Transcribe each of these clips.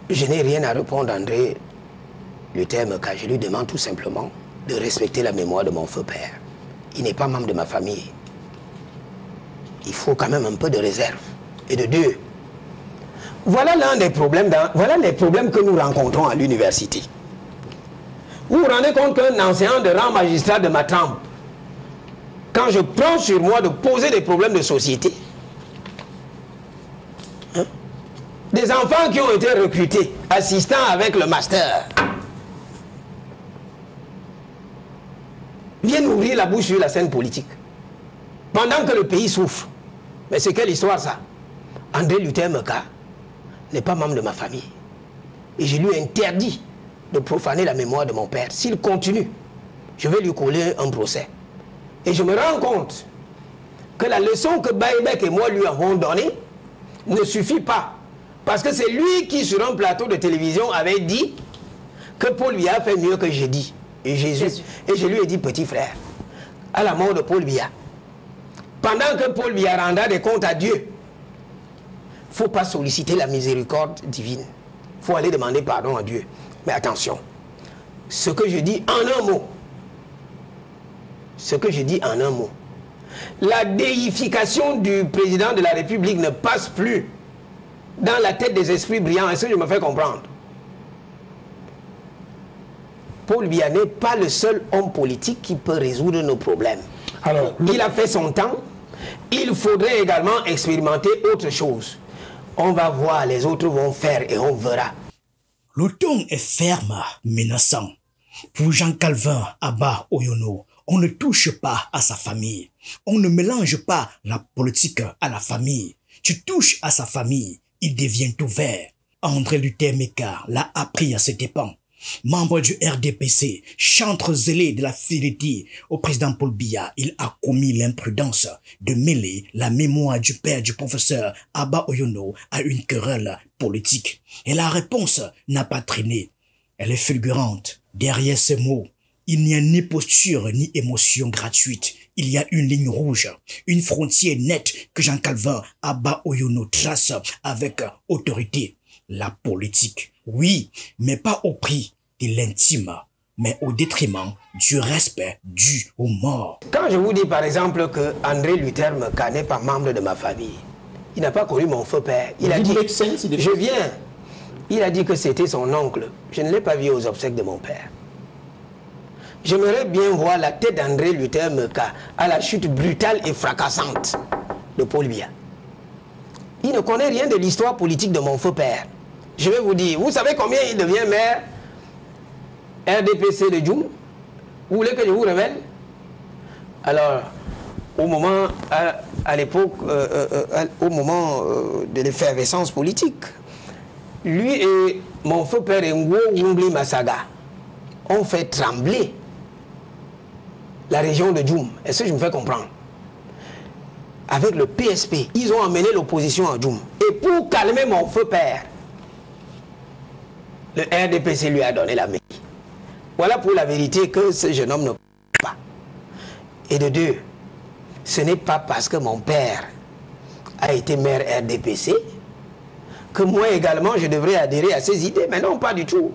Je n'ai rien à répondre à André Luther Meka. Je lui demande tout simplement de respecter la mémoire de mon feu père. Il n'est pas membre de ma famille. Il faut quand même un peu de réserve. Et de deux, voilà l'un des problèmes, voilà les problèmes que nous rencontrons à l'université. Vous vous rendez compte qu'un enseignant de rang magistrat de ma trempe, quand je prends sur moi de poser des problèmes de société, hein, des enfants qui ont été recrutés, assistants avec le master, viennent ouvrir la bouche sur la scène politique, pendant que le pays souffre. Mais c'est quelle histoire ça? André Luther Meka n'est pas membre de ma famille. Et je lui interdis de profaner la mémoire de mon père. S'il continue, je vais lui coller un procès. Et je me rends compte que la leçon que Baïbek et moi lui avons donnée ne suffit pas. Parce que c'est lui qui, sur un plateau de télévision, avait dit que Paul Biya fait mieux que j'ai dit. Et Jésus. Et je lui ai dit, petit frère, à la mort de Paul Biya, pendant que Paul Biya rendra des comptes à Dieu, il ne faut pas solliciter la miséricorde divine. Il faut aller demander pardon à Dieu. Mais attention, ce que je dis en un mot, la déification du président de la République ne passe plus dans la tête des esprits brillants. Est-ce que je me fais comprendre? Paul Biya n'est pas le seul homme politique qui peut résoudre nos problèmes. Alors, il a fait son temps. Il faudrait également expérimenter autre chose. On va voir, les autres vont faire et on verra. Le ton est ferme, menaçant. Pour Jean-Calvin Abba Oyono, on ne touche pas à sa famille. On ne mélange pas la politique à la famille. Tu touches à sa famille, il devient tout vert. André Luther Meka l'a appris à ses dépens. Membre du RDPC, chantre zélé de la fidélité au président Paul Biya, il a commis l'imprudence de mêler la mémoire du père du professeur Abba Oyono à une querelle politique. Et la réponse n'a pas traîné. Elle est fulgurante. Derrière ces mots, il n'y a ni posture ni émotion gratuite. Il y a une ligne rouge, une frontière nette que Jean-Calvin Abba Oyono trace avec autorité. La politique, oui, mais pas au prix de l'intime, mais au détriment du respect dû aux morts. Quand je vous dis par exemple que André Luther Meka n'est pas membre de ma famille, il n'a pas connu mon feu père. Il a dit, je viens. Il a dit que c'était son oncle. Je ne l'ai pas vu aux obsèques de mon père. J'aimerais bien voir la tête d'André Luther Meka à la chute brutale et fracassante de Paul Biya. Il ne connaît rien de l'histoire politique de mon feu père. Je vais vous dire, vous savez combien il devient maire RDPC de Djoum? Vous voulez que je vous révèle? Alors, au moment, à l'époque, au moment de l'effervescence politique, lui et mon feu père Ngo Wumbli Masaga ont fait trembler la région de Djoum. Est-ce que je me fais comprendre? Avec le PSP, ils ont emmené l'opposition à Djoum. Et pour calmer mon feu père, le RDPC lui a donné la main. Voilà pour la vérité que ce jeune homme ne peut pas. Et de deux, ce n'est pas parce que mon père a été maire RDPC que moi également je devrais adhérer à ses idées. Mais non, pas du tout.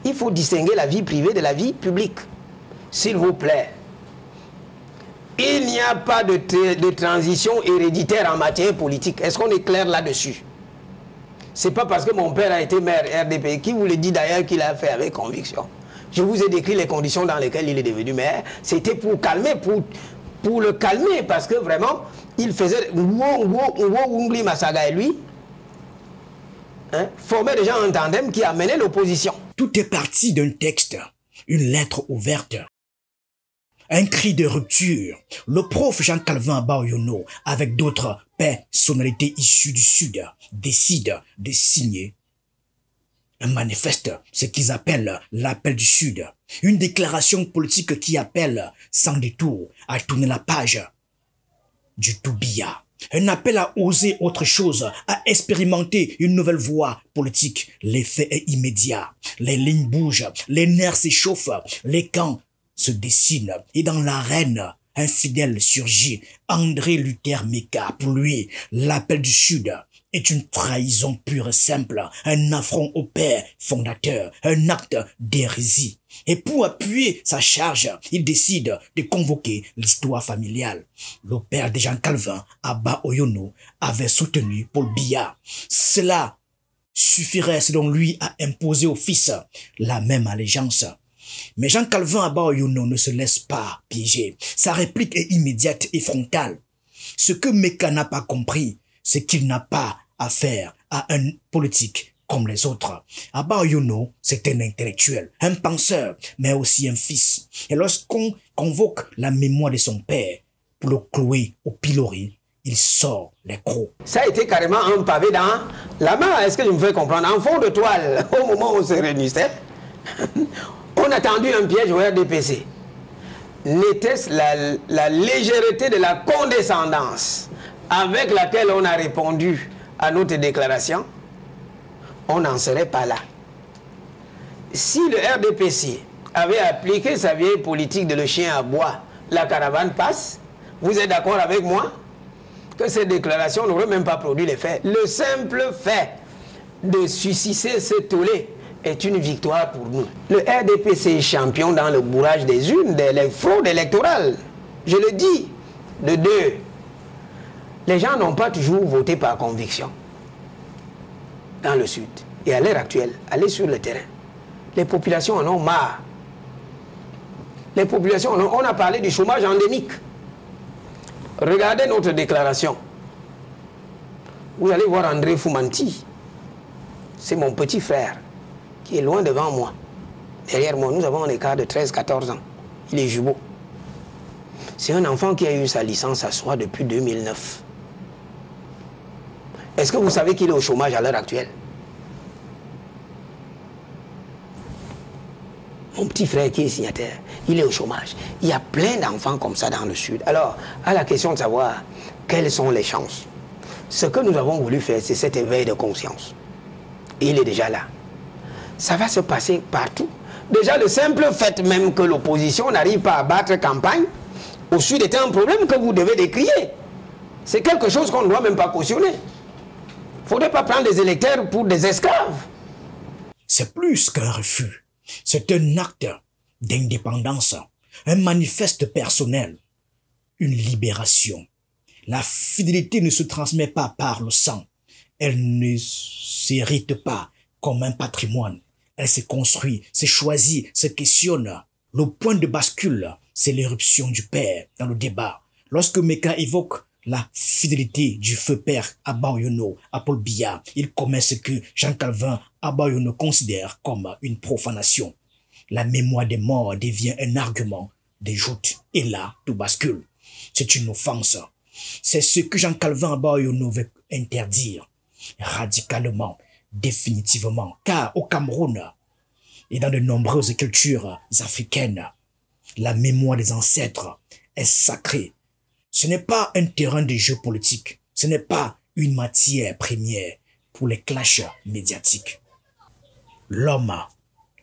Il faut distinguer la vie privée de la vie publique. S'il vous plaît. Il n'y a pas de transition héréditaire en matière politique. Est-ce qu'on est clair là-dessus? C'est pas parce que mon père a été maire RDP, qui vous le dit d'ailleurs qu'il a fait avec conviction. Je vous ai décrit les conditions dans lesquelles il est devenu maire. C'était pour calmer, pour le calmer, parce que vraiment, il faisait Ngo Masaga et lui, hein, formaient déjà un tandem qui a mené l'opposition. Tout est parti d'un texte, une lettre ouverte. Un cri de rupture. Le prof Jean-Calvin Abba Oyono, avec d'autres personnalités issues du Sud, décide de signer un manifeste, ce qu'ils appellent l'appel du Sud. Une déclaration politique qui appelle, sans détour, à tourner la page du tout Biya. Un appel à oser autre chose, à expérimenter une nouvelle voie politique. L'effet est immédiat. Les lignes bougent, les nerfs s'échauffent, les camps se dessine et dans l'arène, un fidèle surgit, André Luther Meka. Pour lui, l'appel du Sud est une trahison pure et simple, un affront au père fondateur, un acte d'hérésie. Et pour appuyer sa charge, il décide de convoquer l'histoire familiale. Le père de Jean Calvin, Abba Oyono, avait soutenu Paul Biya. Cela suffirait selon lui à imposer au fils la même allégeance. Mais Jean Calvin Abba Oyono ne se laisse pas piéger. Sa réplique est immédiate et frontale. Ce que Meka n'a pas compris, c'est qu'il n'a pas affaire à un politique comme les autres. Abba Oyono, c'est un intellectuel, un penseur, mais aussi un fils. Et lorsqu'on convoque la mémoire de son père pour le clouer au pilori, il sort les crocs. Ça a été carrément un pavé dans la main. Est-ce que je me fais comprendre? En fond de toile, au moment où on se réunissait, on a tendu un piège au RDPC. N'était-ce la légèreté de la condescendance avec laquelle on a répondu à notre déclaration, on n'en serait pas là. Si le RDPC avait appliqué sa vieille politique de le chien à bois, la caravane passe, vous êtes d'accord avec moi que cette déclaration n'aurait même pas produit l'effet. Le simple fait de susciter ce tollé est une victoire pour nous. Le RDPC est champion dans le bourrage des urnes, des fraudes électorales. Je le dis. De deux, les gens n'ont pas toujours voté par conviction dans le Sud. Et à l'heure actuelle, allez sur le terrain. Les populations en ont marre. Les populations en ont... On a parlé du chômage endémique. Regardez notre déclaration. Vous allez voir André Foumanti. C'est mon petit frère qui est loin devant moi. Derrière moi, nous avons un écart de 13-14 ans. Il est jumeau. C'est un enfant qui a eu sa licence à soi depuis 2009. Est-ce que vous savez qu'il est au chômage à l'heure actuelle? Mon petit frère qui est signataire, il est au chômage. Il y a plein d'enfants comme ça dans le Sud. Alors, à la question de savoir quelles sont les chances, ce que nous avons voulu faire, c'est cet éveil de conscience. Et il est déjà là. Ça va se passer partout. Déjà, le simple fait même que l'opposition n'arrive pas à battre campagne, au Sud était un problème que vous devez décrier. C'est quelque chose qu'on ne doit même pas cautionner. Il ne faudrait pas prendre des électeurs pour des esclaves. C'est plus qu'un refus. C'est un acte d'indépendance, un manifeste personnel, une libération. La fidélité ne se transmet pas par le sang. Elle ne s'hérite pas comme un patrimoine. Elle se construit, se choisit, se questionne. Le point de bascule, c'est l'éruption du père dans le débat. Lorsque Meka évoque la fidélité du feu père Abba Oyono à Paul Biya, il commet ce que Jean Calvin Abba Oyono considère comme une profanation. La mémoire des morts devient un argument de joute. Et là, tout bascule. C'est une offense. C'est ce que Jean Calvin Abba Oyono veut interdire radicalement, définitivement. Car au Cameroun et dans de nombreuses cultures africaines, la mémoire des ancêtres est sacrée. Ce n'est pas un terrain de jeu politique. Ce n'est pas une matière première pour les clashs médiatiques. L'homme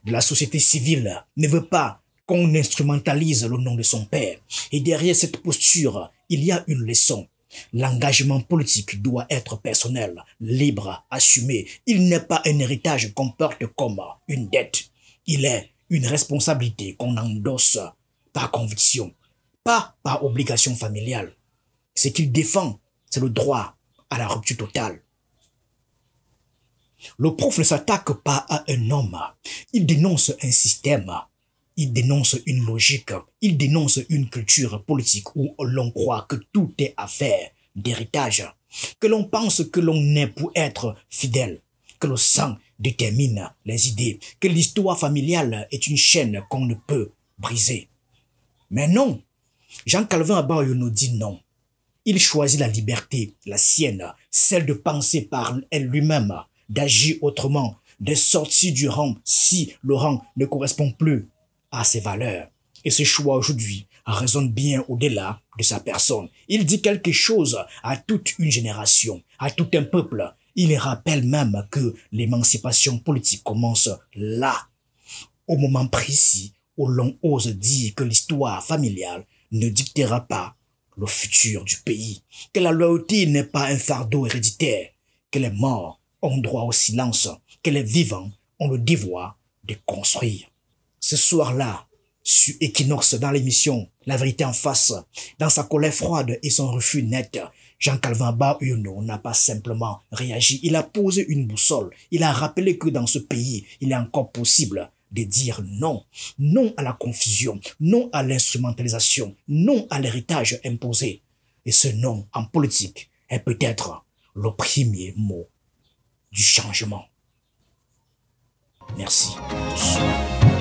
de la société civile ne veut pas qu'on instrumentalise le nom de son père. Et derrière cette posture, il y a une leçon. L'engagement politique doit être personnel, libre, assumé. Il n'est pas un héritage qu'on porte comme une dette. Il est une responsabilité qu'on endosse par conviction, pas par obligation familiale. Ce qu'il défend, c'est le droit à la rupture totale. Le prof ne s'attaque pas à un homme. Il dénonce un système. Il dénonce une logique. Il dénonce une culture politique où l'on croit que tout est affaire d'héritage. Que l'on pense que l'on est pour être fidèle. Que le sang détermine les idées. Que l'histoire familiale est une chaîne qu'on ne peut briser. Mais non. Jean Calvin Abba Oyono dit non. Il choisit la liberté, la sienne, celle de penser par elle lui-même, d'agir autrement, de sortir du rang si le rang ne correspond plus à ses valeurs. Et ce choix aujourd'hui résonne bien au-delà de sa personne. Il dit quelque chose à toute une génération, à tout un peuple. Il rappelle même que l'émancipation politique commence là, au moment précis où l'on ose dire que l'histoire familiale ne dictera pas le futur du pays, que la loyauté n'est pas un fardeau héréditaire, que les morts ont droit au silence, que les vivants ont le devoir de construire. Ce soir-là, sur Equinox, dans l'émission La vérité en face, dans sa colère froide et son refus net, Jean-Calvin Abba Oyono n'a pas simplement réagi, il a posé une boussole. Il a rappelé que dans ce pays, il est encore possible de dire non. Non à la confusion, non à l'instrumentalisation, non à l'héritage imposé. Et ce non en politique est peut-être le premier mot du changement. Merci à tous.